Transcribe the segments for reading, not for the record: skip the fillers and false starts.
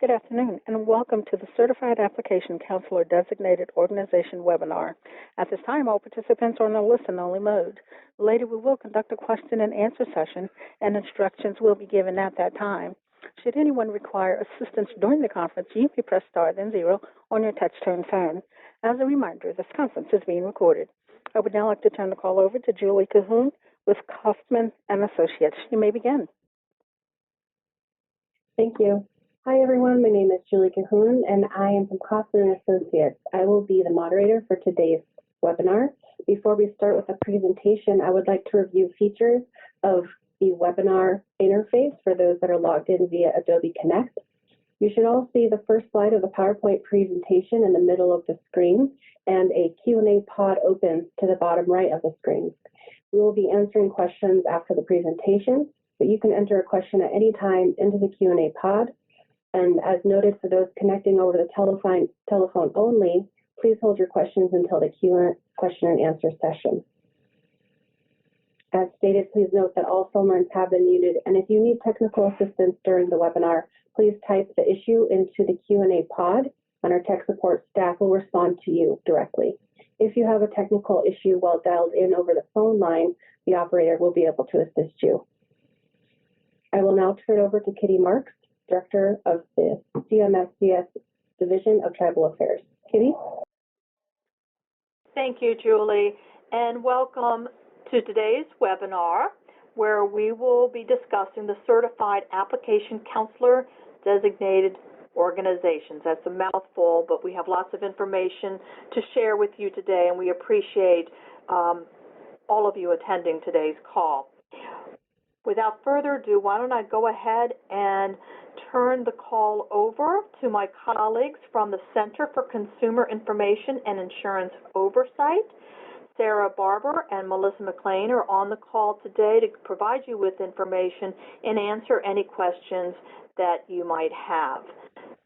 Good afternoon, and welcome to the Certified Application Counselor Designated Organization webinar. At this time, all participants are in a listen-only mode. Later, we will conduct a question-and-answer session, and instructions will be given at that time. Should anyone require assistance during the conference, you may press star then zero on your touch-tone phone. As a reminder, this conference is being recorded. I would now like to turn the call over to Julie Cahoon with Kaufman and Associates. You may begin. Thank you. Hi, everyone. My name is Julie Cahoon, and I am from Kaufman & Associates. I will be the moderator for today's webinar. Before we start with the presentation, I would like to review features of the webinar interface for those that are logged in via Adobe Connect. You should all see the first slide of the PowerPoint presentation in the middle of the screen, and a Q&A pod opens to the bottom right of the screen. We will be answering questions after the presentation, but you can enter a question at any time into the Q&A pod. And as noted for those connecting over the telephone only, please hold your questions until the question and answer session. As stated, please note that all phone lines have been muted, and if you need technical assistance during the webinar, please type the issue into the Q&A pod, and our tech support staff will respond to you directly. If you have a technical issue while dialed in over the phone line, the operator will be able to assist you. I will now turn it over to Kitty Marks, Director of the CMSCS Division of Tribal Affairs. Kitty? Thank you, Julie, and welcome to today's webinar, where we will be discussing the Certified Application Counselor Designated Organizations. That's a mouthful, but we have lots of information to share with you today, and we appreciate all of you attending today's call. Without further ado, why don't I go ahead and turn the call over to my colleagues from the Center for Consumer Information and Insurance Oversight. Sarah Barber and Melissa McLean are on the call today to provide you with information and answer any questions that you might have.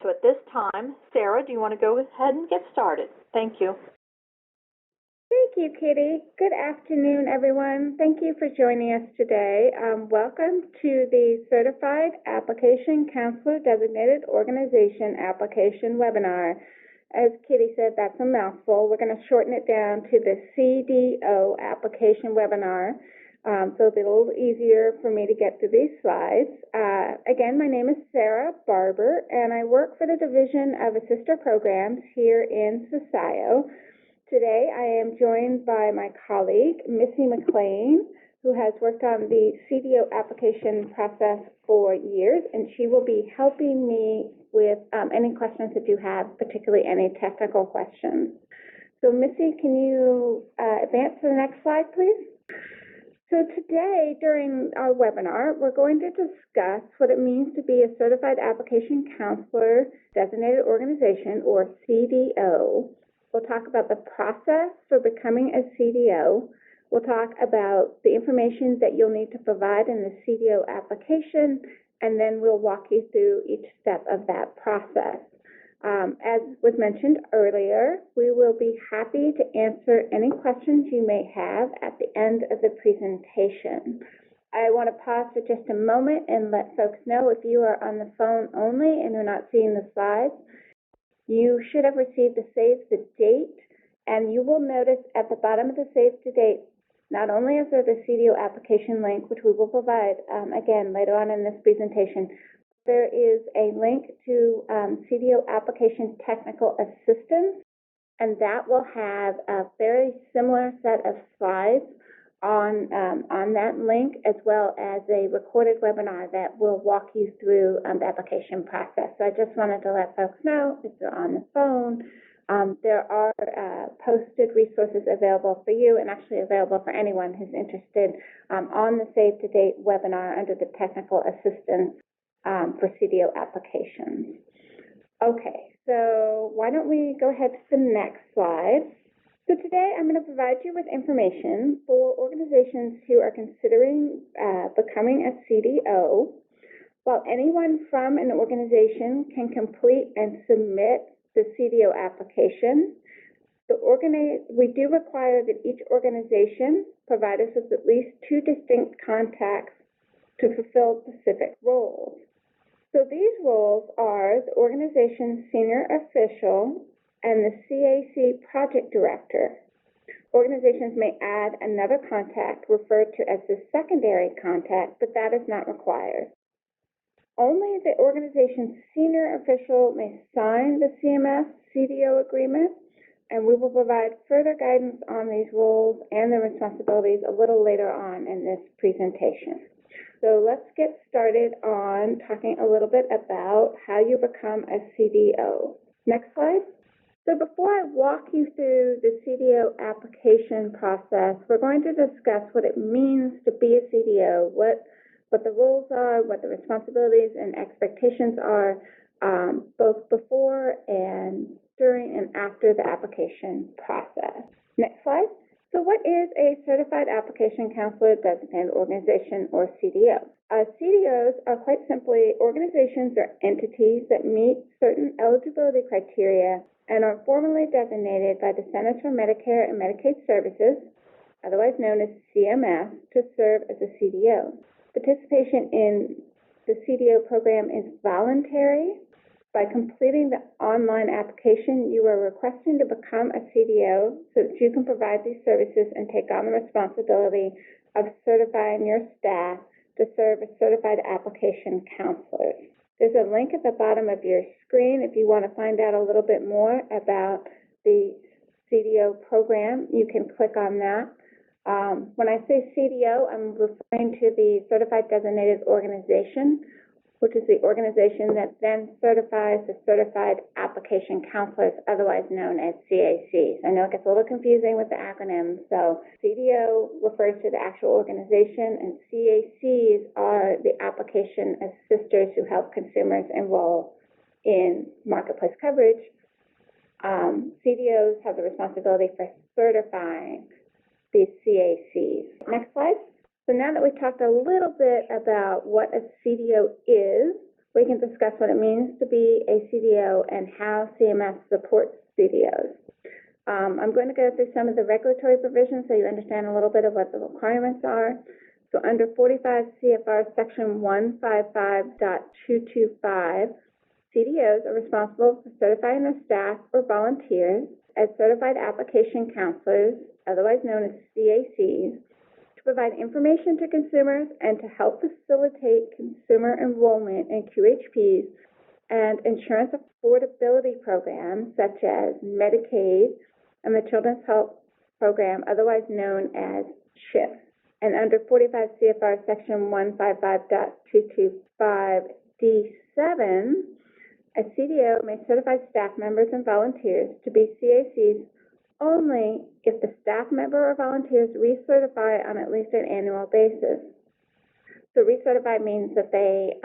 So at this time, Sarah, do you want to go ahead and get started? Thank you. Thank you, Kitty. Good afternoon, everyone. Thank you for joining us today. Welcome to the Certified Application Counselor Designated Organization Application webinar. As Kitty said, that's a mouthful. We're going to shorten it down to the CDO application webinar, so it'll be a little easier for me to get through these slides. Again, my name is Sarah Barber, and I work for the Division of Assister Programs here in CACs. Today, I am joined by my colleague, Missy McLean, who has worked on the CDO application process for years, and she will be helping me with any questions that you have, particularly any technical questions. So, Missy, can you advance to the next slide, please? So today, during our webinar, we're going to discuss what it means to be a Certified Application Counselor Designated Organization, or CDO. We'll talk about the process for becoming a CDO. We'll talk about the information that you'll need to provide in the CDO application, and then we'll walk you through each step of that process. As was mentioned earlier, we will be happy to answer any questions you may have at the end of the presentation. I want to pause for just a moment and let folks know, if you are on the phone only and you're not seeing the slides, you should have received a Save the Date, and you will notice at the bottom of the Save the Date, not only is there the CDO application link, which we will provide again later on in this presentation, there is a link to CDO application technical assistance, and that will have a very similar set of slides on that link, as well as a recorded webinar that will walk you through the application process. So I just wanted to let folks know, if you're on the phone, there are posted resources available for you, and actually available for anyone who's interested on the Save to Date webinar under the technical assistance for CDO applications. Okay, so why don't we go ahead to the next slide. So today I'm going to provide you with information for organizations who are considering becoming a CDO. While anyone from an organization can complete and submit the CDO application, we do require that each organization provide us with at least 2 distinct contacts to fulfill specific roles. So these roles are the organization's senior official and the CAC project director. Organizations may add another contact referred to as the secondary contact, but that is not required. Only the organization's senior official may sign the CMS CDO agreement, and we will provide further guidance on these roles and their responsibilities a little later on in this presentation. So let's get started on talking a little bit about how you become a CDO. Next slide. So before I walk you through the CDO application process, we're going to discuss what it means to be a CDO, what the roles are, what the responsibilities and expectations are, both before and during and after the application process. Next slide. So what is a Certified Application Counselor Designated Organization, or CDO? CDOs are quite simply organizations or entities that meet certain eligibility criteria and are formally designated by the Centers for Medicare and Medicaid Services, otherwise known as CMS, to serve as a CDO. Participation in the CDO program is voluntary. By completing the online application, you are requesting to become a CDO so that you can provide these services and take on the responsibility of certifying your staff to serve as certified application counselors. There's a link at the bottom of your screen if you want to find out a little bit more about the CDO program. You can click on that. When I say CDO, I'm referring to the Certified Designated Organization, which is the organization that then certifies the Certified Application Counselors, otherwise known as CACs. I know it gets a little confusing with the acronyms, so CDO refers to the actual organization, and CACs are the application assisters who help consumers enroll in marketplace coverage. CDOs have the responsibility for certifying these CACs. Next slide. So now that we've talked a little bit about what a CDO is, we can discuss what it means to be a CDO and how CMS supports CDOs. I'm going to go through some of the regulatory provisions so you understand a little bit of what the requirements are. So under 45 CFR Section 155.225, CDOs are responsible for certifying their staff or volunteers as certified application counselors, otherwise known as CACs, to provide information to consumers and to help facilitate consumer enrollment in QHPs and insurance affordability programs such as Medicaid and the Children's Health Program, otherwise known as CHIP. And under 45 CFR Section 155.225D7, a CDO may certify staff members and volunteers to be CACs only if the staff member or volunteers recertify on at least an annual basis. So recertify means that they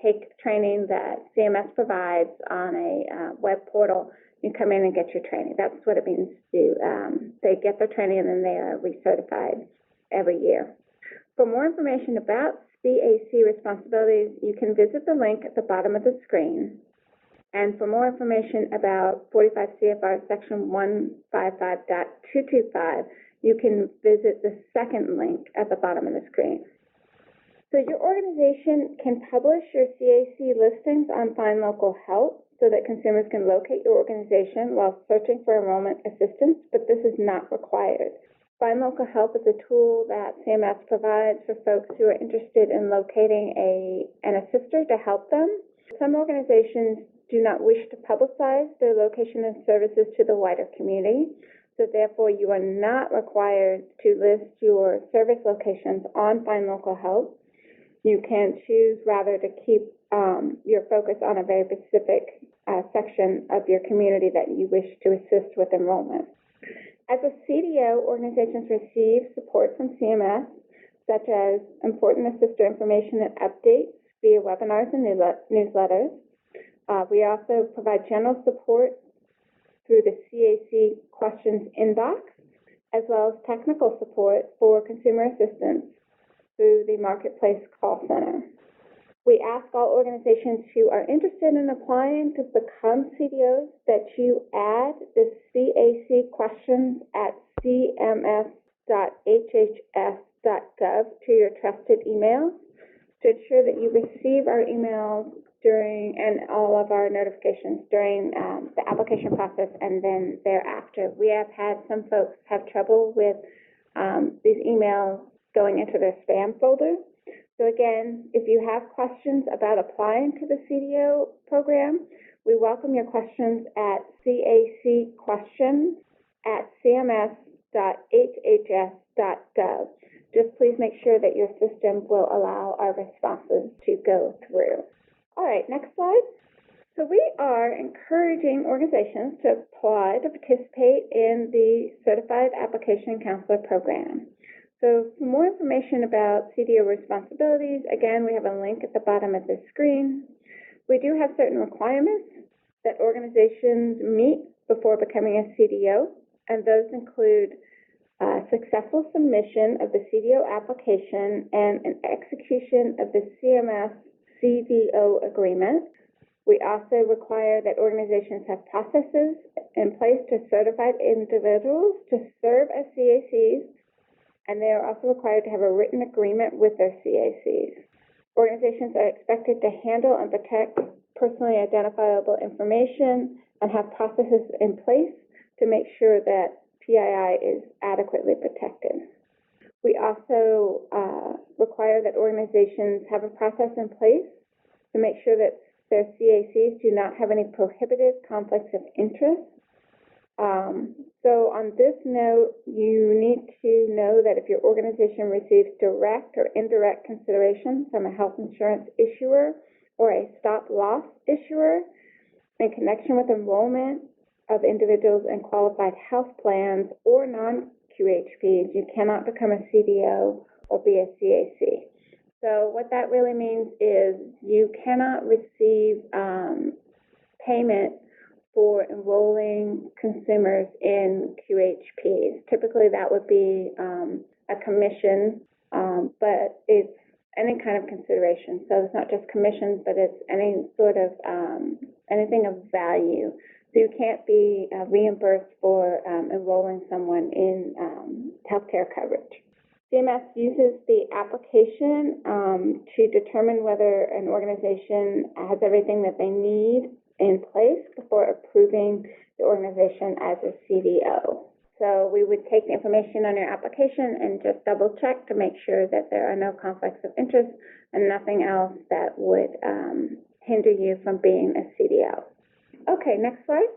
take training that CMS provides on a web portal. You come in and get your training. That's what it means to they get their training and then they are recertified every year. For more information about CAC responsibilities, you can visit the link at the bottom of the screen. And for more information about 45 CFR Section 155.225, you can visit the second link at the bottom of the screen. So your organization can publish your CAC listings on Find Local Help so that consumers can locate your organization while searching for enrollment assistance, but this is not required. Find Local Help is a tool that CMS provides for folks who are interested in locating an assister to help them. Some organizations do not wish to publicize their location and services to the wider community, so therefore you are not required to list your service locations on Find Local Help. You can choose rather to keep your focus on a very specific section of your community that you wish to assist with enrollment. As a CDO, organizations receive support from CMS, such as important assister information and updates via webinars and newsletters. We also provide general support through the CAC questions inbox, as well as technical support for consumer assistance through the Marketplace Call Center. We ask all organizations who are interested in applying to become CDOs that you add the CAC questions at cms.hhs.gov to your trusted emails to ensure that you receive our emails during, and all of our notifications during the application process and then thereafter. We have had some folks have trouble with these emails going into their spam folder. So again, if you have questions about applying to the CDO program, we welcome your questions at cacquestions@cms.hhs.gov. Just please make sure that your system will allow our responses to go through. All right, next slide. So we are encouraging organizations to apply to participate in the Certified Application Counselor Program. So for more information about CDO responsibilities, again, we have a link at the bottom of the screen. We do have certain requirements that organizations meet before becoming a CDO, and those include successful submission of the CDO application and an execution of the CMS CDO agreement. We also require that organizations have processes in place to certify individuals to serve as CACs, and they are also required to have a written agreement with their CACs. Organizations are expected to handle and protect personally identifiable information and have processes in place to make sure that PII is adequately protected. We also require that organizations have a process in place to make sure that their CACs do not have any prohibited conflicts of interest. So on this note, you need to know that if your organization receives direct or indirect consideration from a health insurance issuer or a stop-loss issuer in connection with enrollment of individuals in qualified health plans or non-QHPs, you cannot become a CDO or be a CAC. So what that really means is you cannot receive payment for enrolling consumers in QHPs. Typically that would be a commission, but it's any kind of consideration. So it's not just commissions, but it's any sort of anything of value. So you can't be reimbursed for enrolling someone in healthcare coverage. CMS uses the application to determine whether an organization has everything that they need in place before approving the organization as a CDO. So we would take the information on your application and just double check to make sure that there are no conflicts of interest and nothing else that would hinder you from being a CDO. Okay, next slide.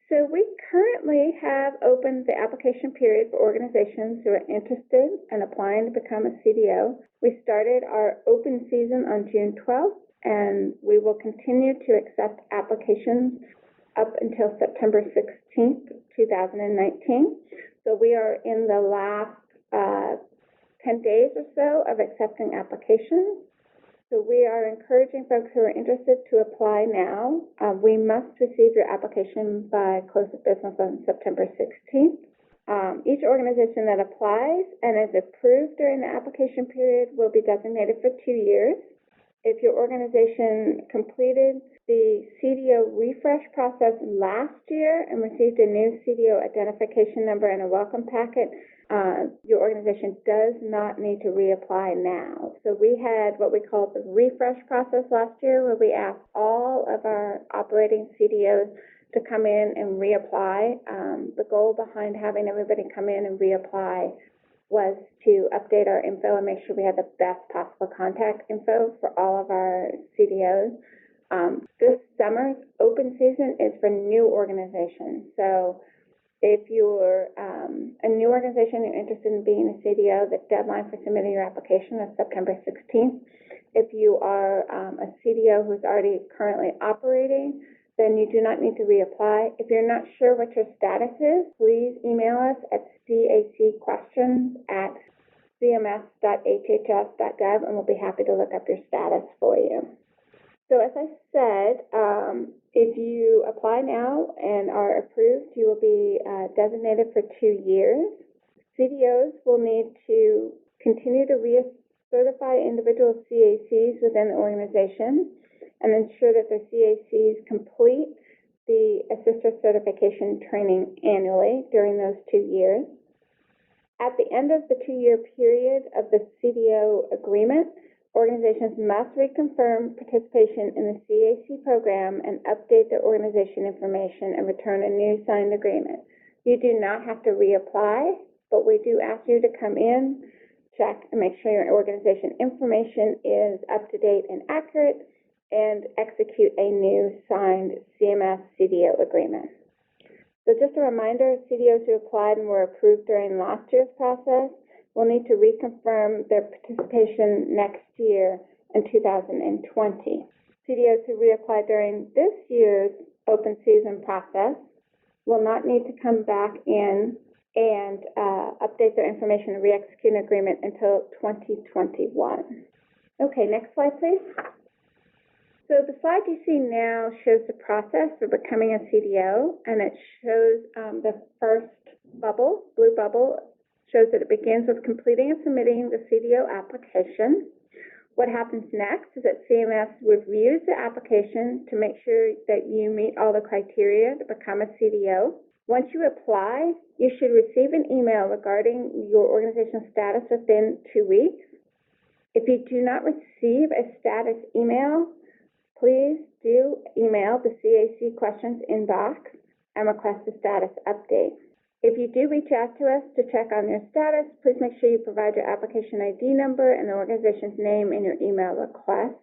So we currently have opened the application period for organizations who are interested in applying to become a CDO. We started our open season on June 12th, and we will continue to accept applications up until September 16th, 2019. So we are in the last 10 days or so of accepting applications. So we are encouraging folks who are interested to apply now. We must receive your application by close of business on September 16th. Each organization that applies and is approved during the application period will be designated for 2 years. If your organization completed the CDO refresh process last year and received a new CDO identification number and a welcome packet, your organization does not need to reapply now. So we had what we called the refresh process last year, where we asked all of our operating CDOs to come in and reapply. The goal behind having everybody come in and reapply was to update our info and make sure we had the best possible contact info for all of our CDOs. This summer's open season is for new organizations. So if you're a new organization, you're interested in being a CDO, the deadline for submitting your application is September 16th. If you are a CDO who's already currently operating, then you do not need to reapply. If you're not sure what your status is, please email us at cacquestions@cms.hhs.gov, and we'll be happy to look up your status for you. So as I said, if you apply now and are approved, you will be designated for 2 years. CDOs will need to continue to recertify individual CACs within the organization and ensure that their CACs complete the assister certification training annually during those 2 years. At the end of the 2-year period of the CDO agreement, Organizations must reconfirm participation in the CAC program and update their organization information and return a new signed agreement. You do not have to reapply, but we do ask you to come in, check, and make sure your organization information is up to date and accurate, and execute a new signed CMS CDO agreement. So just a reminder, CDOs who applied and were approved during last year's process will need to reconfirm their participation next year in 2020. CDOs who reapplied during this year's open season process will not need to come back in and update their information and re-execute an agreement until 2021. Okay, next slide, please. So the slide you see now shows the process for becoming a CDO, and it shows the first bubble, blue bubble, shows that it begins with completing and submitting the CDO application. What happens next is that CMS reviews the application to make sure that you meet all the criteria to become a CDO. Once you apply, you should receive an email regarding your organizational status within 2 weeks. If you do not receive a status email, please do email the CAC questions inbox and request a status update. If you do reach out to us to check on your status, please make sure you provide your application ID number and the organization's name in your email request.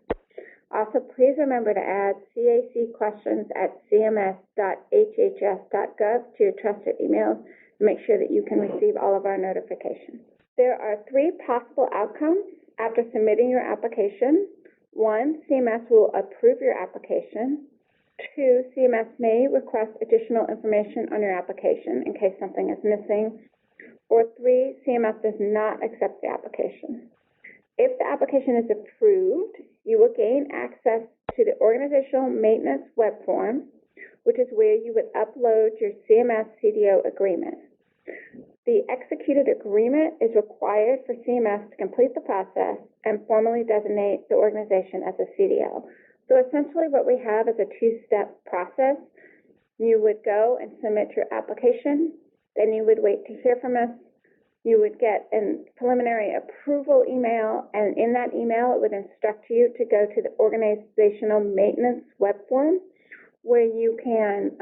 Also, please remember to add cacquestions@cms.hhs.gov to your trusted emails to make sure that you can receive all of our notifications. There are 3 possible outcomes after submitting your application. 1, CMS will approve your application. 2, CMS may request additional information on your application in case something is missing. Or 3, CMS does not accept the application. If the application is approved, you will gain access to the organizational maintenance web form, which is where you would upload your CMS CDO agreement. The executed agreement is required for CMS to complete the process and formally designate the organization as a CDO. So essentially what we have is a 2-step process. You would go and submit your application, then you would wait to hear from us. You would get a preliminary approval email, and in that email it would instruct you to go to the organizational maintenance web form where you can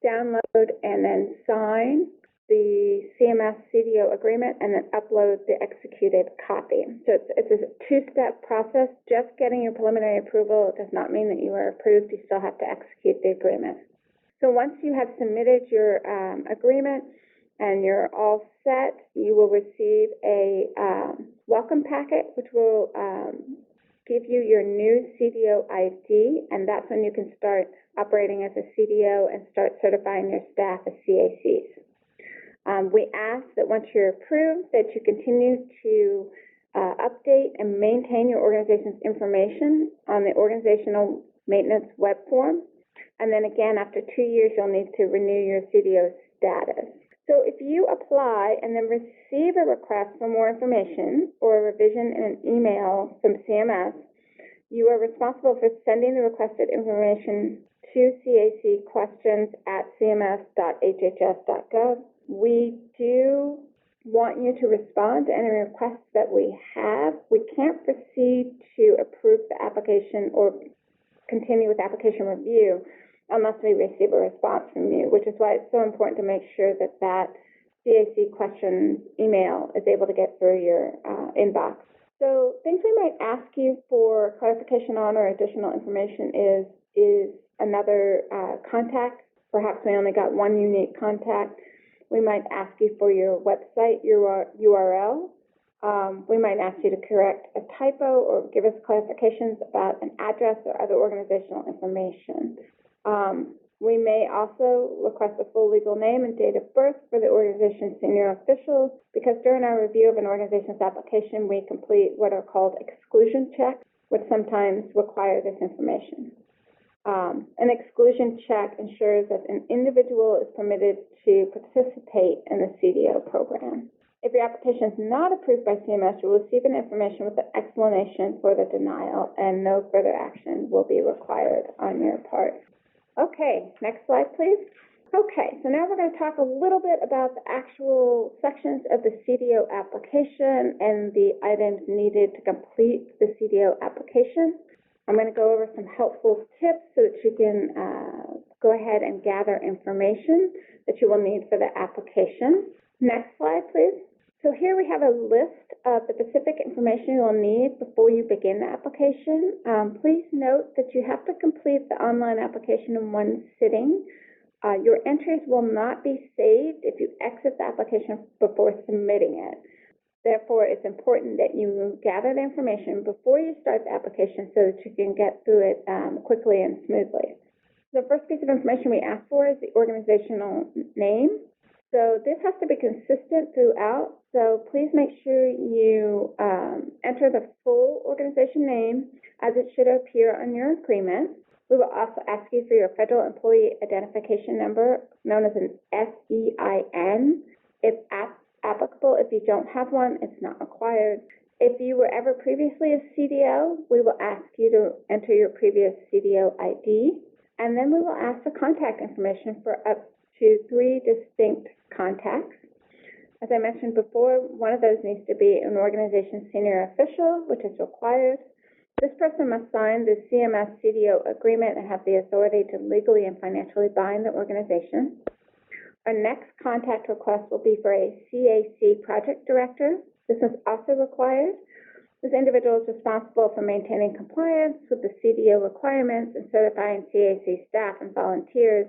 download and then sign the CMS CDO agreement and then upload the executed copy. So it's a 2-step process. Just getting your preliminary approval does not mean that you are approved. You still have to execute the agreement. So once you have submitted your agreement and you're all set, you will receive a welcome packet, which will give you your new CDO ID, and that's when you can start operating as a CDO and start certifying your staff as CACs. We ask that once you're approved that you continue to update and maintain your organization's information on the organizational maintenance web form. And then again, after 2 years, you'll need to renew your CDO status. So if you apply and then receive a request for more information or a revision in an email from CMS, you are responsible for sending the requested information to cacquestions@cms.hhs.gov. We do want you to respond to any requests that we have. We can't proceed to approve the application or continue with application review unless we receive a response from you, which is why it's so important to make sure that that CAC question email is able to get through your inbox. So things we might ask you for clarification on or additional information is another contact. Perhaps we only got one unique contact. We might ask you for your website URL. We might ask you to correct a typo or give us clarifications about an address or other organizational information. We may also request a full legal name and date of birth for the organization's senior officials, because during our review of an organization's application, we complete what are called exclusion checks, which sometimes require this information. An exclusion check ensures that an individual is permitted to participate in the CDO program. If your application is not approved by CMS, you will receive an information with an explanation for the denial, and no further action will be required on your part. Okay, next slide, please. Okay, so now we're going to talk a little bit about the actual sections of the CDO application and the items needed to complete the CDO application. I'm going to go over some helpful tips so that you can go ahead and gather information that you will need for the application. Next slide, please. So here we have a list of the specific information you'll need before you begin the application. Please note that you have to complete the online application in one sitting. Your entries will not be saved if you exit the application before submitting it. Therefore, it's important that you gather the information before you start the application so that you can get through it quickly and smoothly. The first piece of information we ask for is the organizational name. So this has to be consistent throughout, so please make sure you enter the full organization name as it should appear on your agreement. We will also ask you for your Federal Employee Identification Number, known as an SEIN, if applicable. If you don't have one, it's not required. If you were ever previously a CDO, we will ask you to enter your previous CDO ID, and then we will ask for contact information for up to 3 distinct contacts. As I mentioned before, one of those needs to be an organization's senior official, which is required. This person must sign the CMS CDO agreement and have the authority to legally and financially bind the organization. Our next contact request will be for a CAC project director. This is also required. This individual is responsible for maintaining compliance with the CDO requirements and certifying CAC staff and volunteers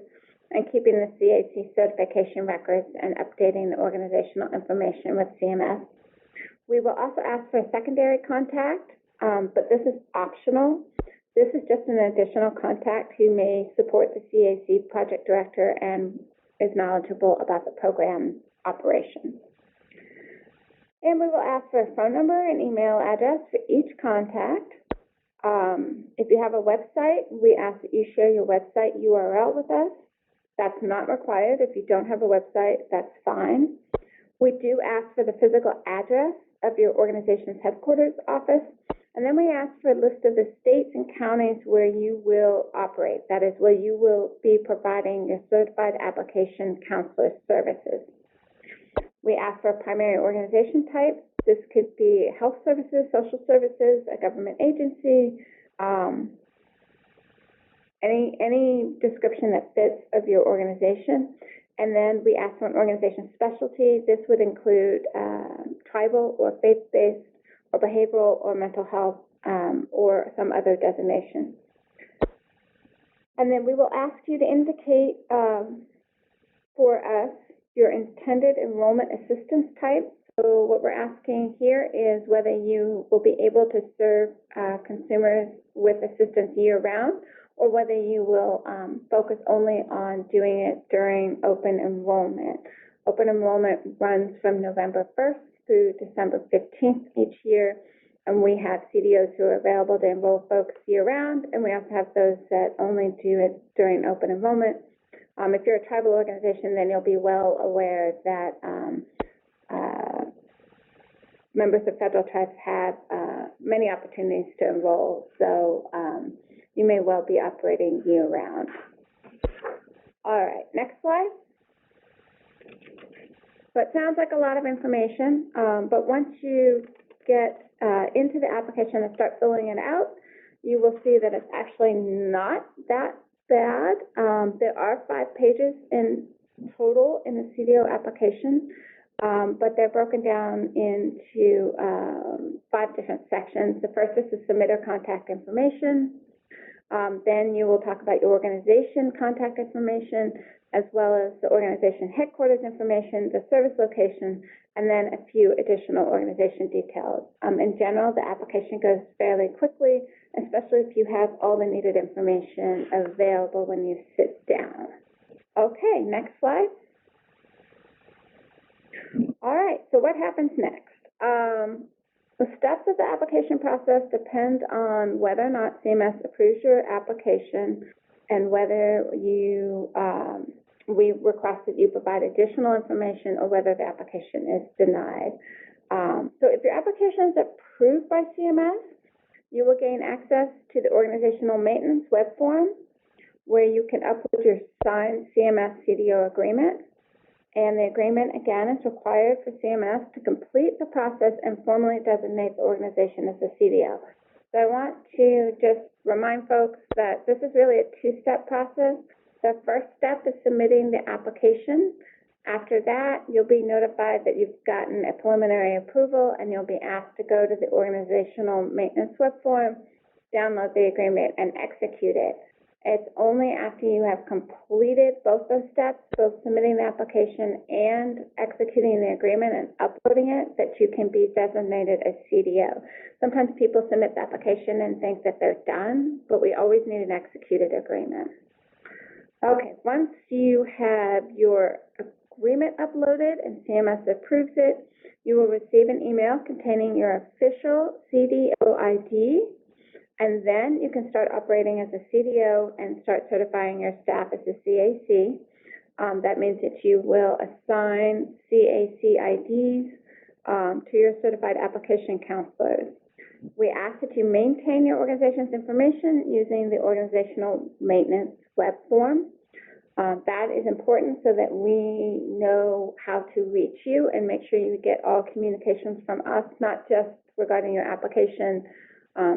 and keeping the CAC certification records and updating the organizational information with CMS. We will also ask for a secondary contact, but this is optional. This is just an additional contact who may support the CAC project director and is knowledgeable about the program operations. And we will ask for a phone number and email address for each contact. If you have a website, we ask that you share your website URL with us. That's not required. If you don't have a website, that's fine. We do ask for the physical address of your organization's headquarters office, and then we ask for a list of the states and counties where you will operate. That is, where you will be providing your certified application counselor services. We ask for a primary organization type. This could be health services, social services, a government agency, any description that fits of your organization. And then we ask for an organization specialty. This would include tribal or faith-based or behavioral or mental health or some other designation. And then we will ask you to indicate for us your intended enrollment assistance type. So what we're asking here is whether you will be able to serve consumers with assistance year-round, or whether you will focus only on doing it during open enrollment. Open enrollment runs from November 1st through December 15th each year, and we have CDOs who are available to enroll folks year-round, and we also have those that only do it during open enrollment. If you're a tribal organization, then you'll be well aware that members of federal tribes have many opportunities to enroll, so you may well be operating year-round. All right, next slide. So it sounds like a lot of information, but once you get into the application and start filling it out, you will see that it's actually not that bad. There are 5 pages in total in the CDO application, but they're broken down into 5 different sections. The first is the submitter contact information. Then you will talk about your organization contact information, as well as the organization headquarters information, the service location, and then a few additional organization details. In general, the application goes fairly quickly, especially if you have all the needed information available when you sit down. Okay, next slide. All right, so what happens next? The steps of the application process depend on whether or not CMS approves your application and whether you we request that you provide additional information or whether the application is denied. So if your application is approved by CMS, you will gain access to the organizational maintenance web form. where you can upload your signed CMS CDO agreement. And the agreement, again, is required for CMS to complete the process and formally designate the organization as a CDO. So I want to just remind folks that this is really a two-step process. The first step is submitting the application. After that, you'll be notified that you've gotten a preliminary approval, and you'll be asked to go to the organizational maintenance web form, download the agreement, and execute it. It's only after you have completed both those steps, both submitting the application and executing the agreement and uploading it, that you can be designated a CDO. Sometimes people submit the application and think that they're done, but we always need an executed agreement. Okay, once you have your agreement uploaded and CMS approves it, you will receive an email containing your official CDO ID, and then you can start operating as a CDO and start certifying your staff as a CAC. That means that you will assign CAC IDs to your certified application counselors. We ask that you maintain your organization's information using the organizational maintenance web form. That is important so that we know how to reach you and make sure you get all communications from us, not just regarding your application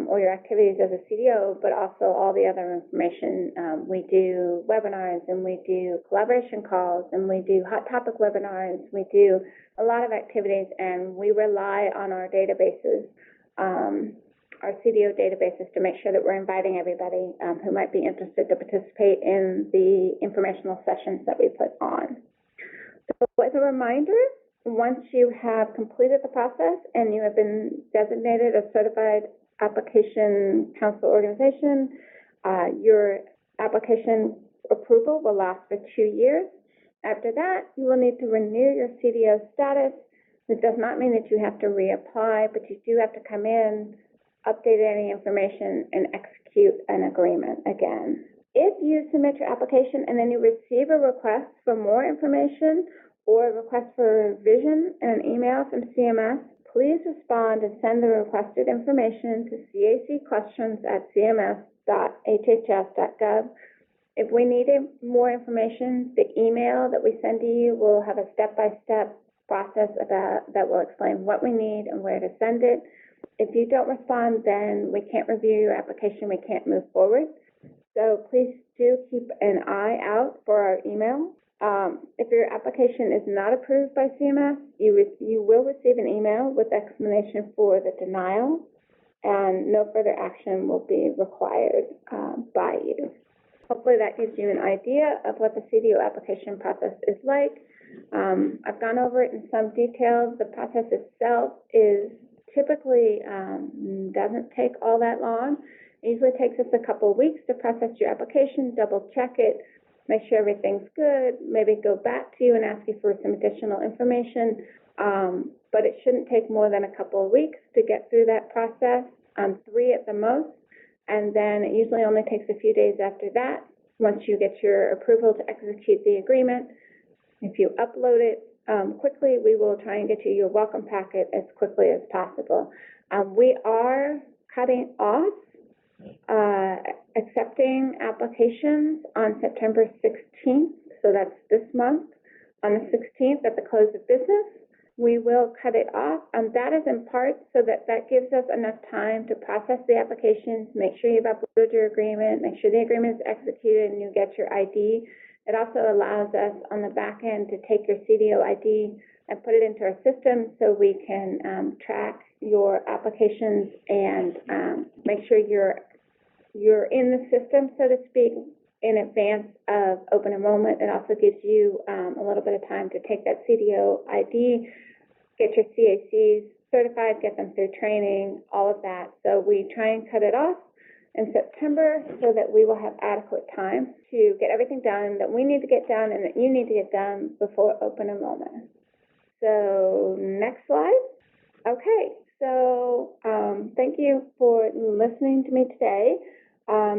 or your activities as a CDO, but also all the other information. We do webinars, and we do collaboration calls, and we do hot topic webinars. We do a lot of activities, and we rely on our databases, our CDO databases, to make sure that we're inviting everybody who might be interested to participate in the informational sessions that we put on. So as a reminder, once you have completed the process and you have been designated a certified application council organization, your application approval will last for 2 years. After that, you will need to renew your CDO status. It does not mean that you have to reapply, but you do have to come in, update any information, and execute an agreement again. If you submit your application and then you receive a request for more information or a request for revision in an email from CMS, please respond and send the requested information to cacquestions@cms.hhs.gov. If we need more information, the email that we send to you will have a step-by-step process that will explain what we need and where to send it. If you don't respond, then we can't review your application, we can't move forward. So please do keep an eye out for our email. If your application is not approved by CMS, you will receive an email with explanation for the denial, and no further action will be required by you. Hopefully that gives you an idea of what the CDO application process is like. I've gone over it in some detail. The process itself is typically doesn't take all that long. It usually takes us a couple of weeks to process your application, double check it, make sure everything's good, maybe go back to you and ask you for some additional information. But it shouldn't take more than a couple of weeks to get through that process, 3 at the most. And then it usually only takes a few days after that, once you get your approval to execute the agreement. If you upload it quickly, we will try and get you your welcome packet as quickly as possible. We are cutting off accepting applications on September 16th, so that's this month. On the 16th, at the close of business, we will cut it off. That is in part so that gives us enough time to process the applications, make sure you've uploaded your agreement, make sure the agreement is executed and you get your ID. It also allows us on the back end to take your CDO ID and put it into our system so we can track your applications and make sure you're in the system, so to speak, in advance of open enrollment. It also gives you a little bit of time to take that CDO ID, get your CACs certified, get them through training, all of that. So we try and cut it off in September so that we will have adequate time to get everything done that we need to get done and that you need to get done before open enrollment. So next slide. Okay, so thank you for listening to me today.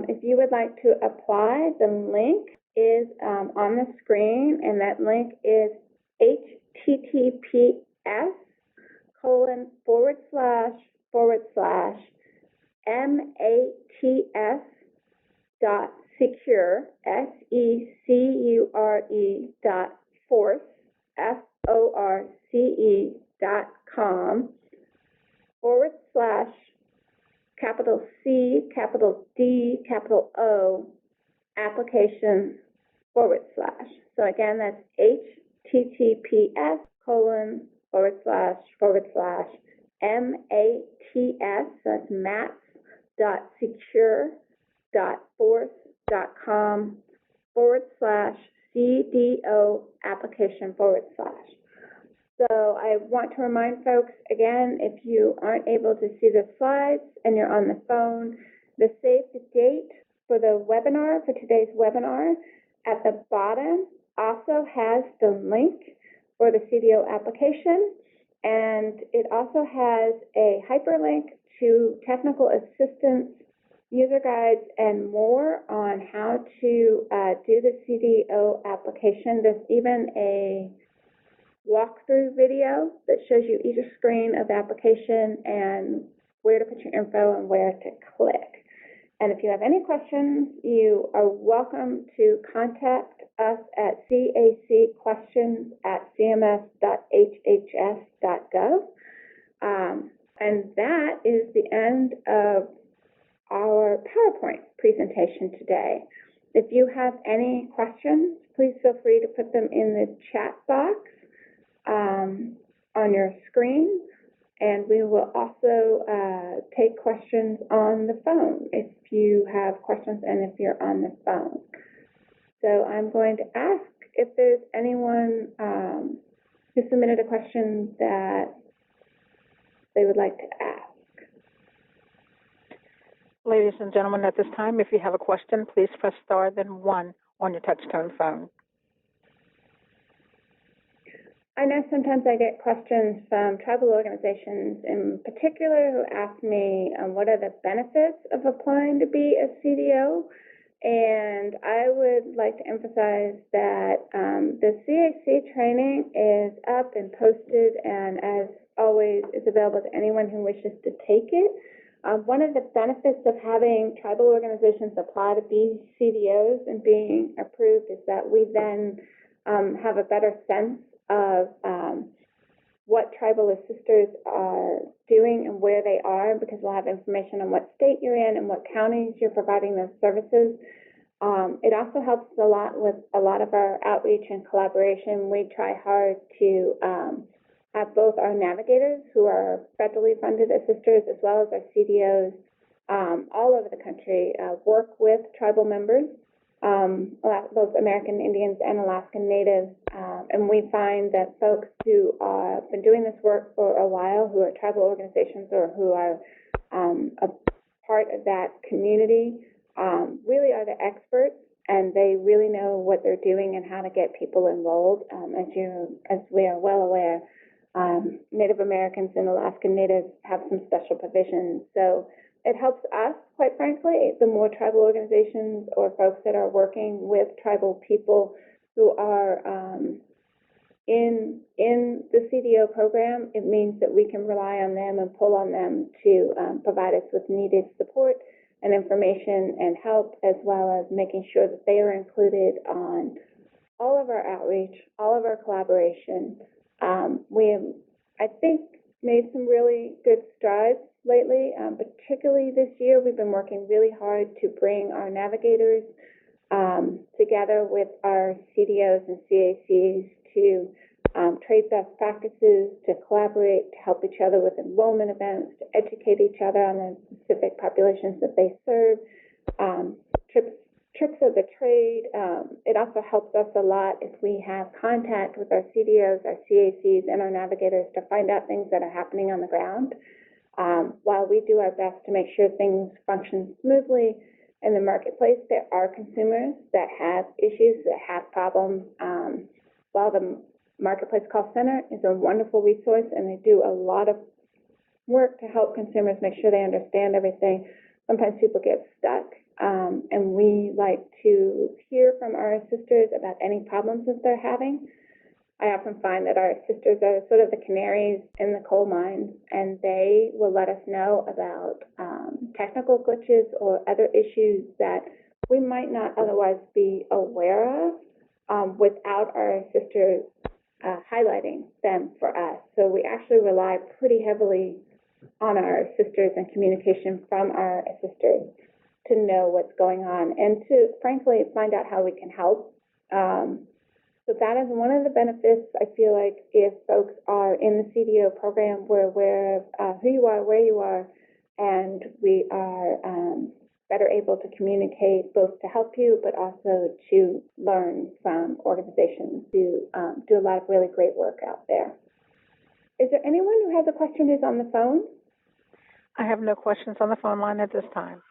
If you would like to apply, the link is on the screen, and that link is https://mats.cms.hhs.gov. secure, SECURE force, FORCE.com / capital C, capital D, capital O, application / So again, that's https:// so that's maps.secure.force.com / CDO application / So I want to remind folks, again, if you aren't able to see the slides and you're on the phone, the save the date for the webinar, for today's webinar, at the bottom also has the link for the CDO application, and it also has a hyperlink to technical assistance, user guides, and more on how to do the CDO application. There's even a walkthrough video that shows you each screen of the application and where to put your info and where to click. And if you have any questions, you are welcome to contact us at cacquestions@cms.hhs.gov. And that is the end of our PowerPoint presentation today. If you have any questions, please feel free to put them in the chat box on your screen, and we will also take questions on the phone if you have questions and if you're on the phone. So I'm going to ask if there's anyone who submitted a question that they would like to ask. Ladies and gentlemen, at this time, if you have a question, please press star then 1 on your touch-tone phone. I know sometimes I get questions from tribal organizations in particular who ask me what are the benefits of applying to be a CDO, and I would like to emphasize that the CAC training is up and posted, and as always is available to anyone who wishes to take it. One of the benefits of having tribal organizations apply to be CDOs and being approved is that we then have a better sense of what tribal assisters are doing and where they are, because we'll have information on what state you're in and what counties you're providing those services. It also helps a lot with a lot of our outreach and collaboration. We try hard to have both our navigators, who are federally funded assisters, as well as our CDOs all over the country, work with tribal members, both American Indians and Alaskan Natives, and we find that folks who have been doing this work for a while, who are tribal organizations or who are a part of that community, really are the experts, and they really know what they're doing and how to get people enrolled. As we are well aware, Native Americans and Alaskan Natives have some special provisions. So it helps us, quite frankly, the more tribal organizations or folks that are working with tribal people who are in the CDO program. It means that we can rely on them and pull on them to provide us with needed support and information and help, as well as making sure that they are included on all of our outreach, all of our collaboration. We have, I think, made some really good strides lately, particularly this year. We've been working really hard to bring our navigators together with our CDOs and CACs to trade best practices, to collaborate, to help each other with enrollment events, to educate each other on the specific populations that they serve, tricks of the trade. It also helps us a lot if we have contact with our CDOs, our CACs, and our navigators to find out things that are happening on the ground. While we do our best to make sure things function smoothly in the marketplace, there are consumers that have issues, that have problems. While the Marketplace Call Center is a wonderful resource and they do a lot of work to help consumers make sure they understand everything, sometimes people get stuck. And we like to hear from our assisters about any problems that they're having. I often find that our assisters are sort of the canaries in the coal mine, and they will let us know about technical glitches or other issues that we might not otherwise be aware of without our sisters highlighting them for us. So we actually rely pretty heavily on our sisters and communication from our sisters to know what's going on and to, frankly, find out how we can help. So that is one of the benefits, I feel like, if folks are in the CDO program, we're aware of who you are, where you are, and we are better able to communicate both to help you, but also to learn from organizations who do a lot of really great work out there. Is there anyone who has a question who's on the phone? I have no questions on the phone line at this time.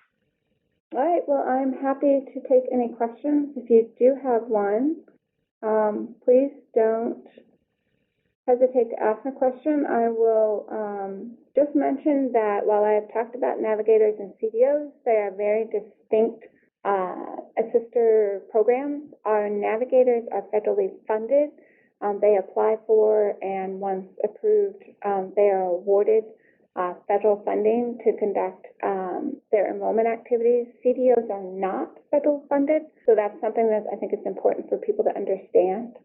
All right, well, I'm happy to take any questions. If you do have one, please don't hesitate to ask a question. I will just mention that while I have talked about navigators and CDOs, they are very distinct sister programs. Our navigators are federally funded. They apply for, and once approved, they are awarded federal funding to conduct their enrollment activities. CDOs are not federal funded, so that's something that I think is important for people to understand.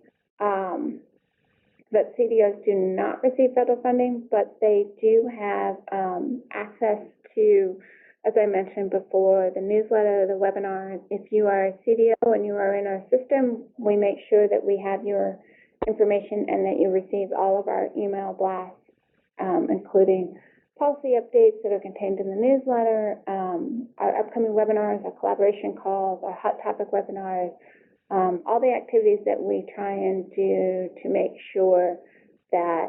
That CDOs do not receive federal funding, but they do have access to, as I mentioned before, the newsletter, the webinars. If you are a CDO and you are in our system, we make sure that we have your information and that you receive all of our email blasts, including policy updates that are contained in the newsletter, our upcoming webinars, our collaboration calls, our hot topic webinars, all the activities that we try and do to make sure that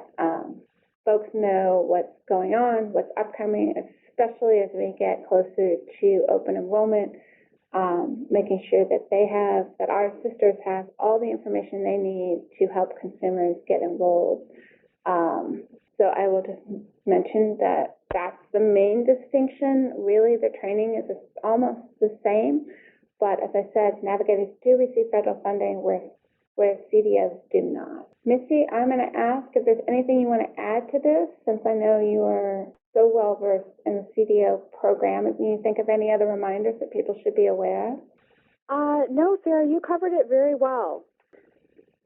folks know what's going on, what's upcoming, especially as we get closer to open enrollment, making sure that that our sisters have all the information they need to help consumers get enrolled. So I will just mention that that's the main distinction. Really, the training is almost the same, but as I said, navigators do receive federal funding where CDOs do not. Missy, I'm going to ask if there's anything you want to add to this, since I know you are so well versed in the CDO program. If you think of any other reminders that people should be aware of. No, Sarah, you covered it very well.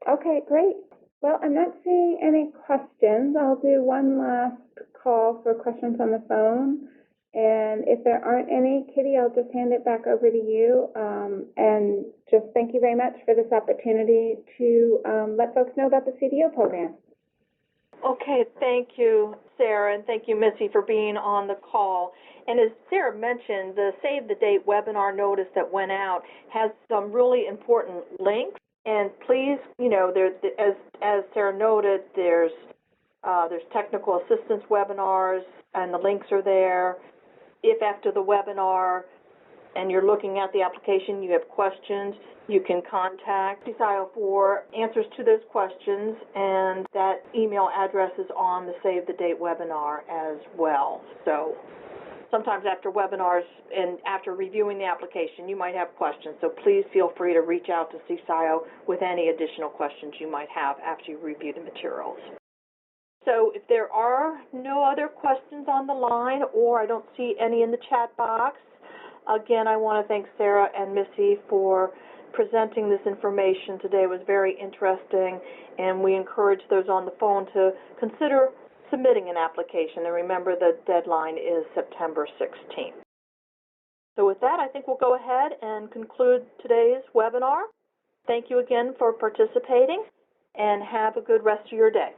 Okay, great. Well, I'm not seeing any questions. I'll do one last call for questions on the phone. And if there aren't any, Kitty, I'll just hand it back over to you. And just thank you very much for this opportunity to let folks know about the CDO program. Okay, thank you, Sarah, and thank you, Missy, for being on the call. And as Sarah mentioned, the Save the Date webinar notice that went out has some really important links. And please, there's, as Sarah noted, there's technical assistance webinars, and the links are there. If after the webinar and you're looking at the application, you have questions, you can contact CDOs for answers to those questions, and that email address is on the Save the Date webinar as well. So sometimes after webinars and after reviewing the application, you might have questions, so please feel free to reach out to CDOs with any additional questions you might have after you review the materials. So if there are no other questions on the line, or I don't see any in the chat box, again, I want to thank Sarah and Missy for presenting this information today. It was very interesting, and we encourage those on the phone to consider submitting an application. And remember, the deadline is September 16th. So with that, I think we'll go ahead and conclude today's webinar. Thank you again for participating, and have a good rest of your day.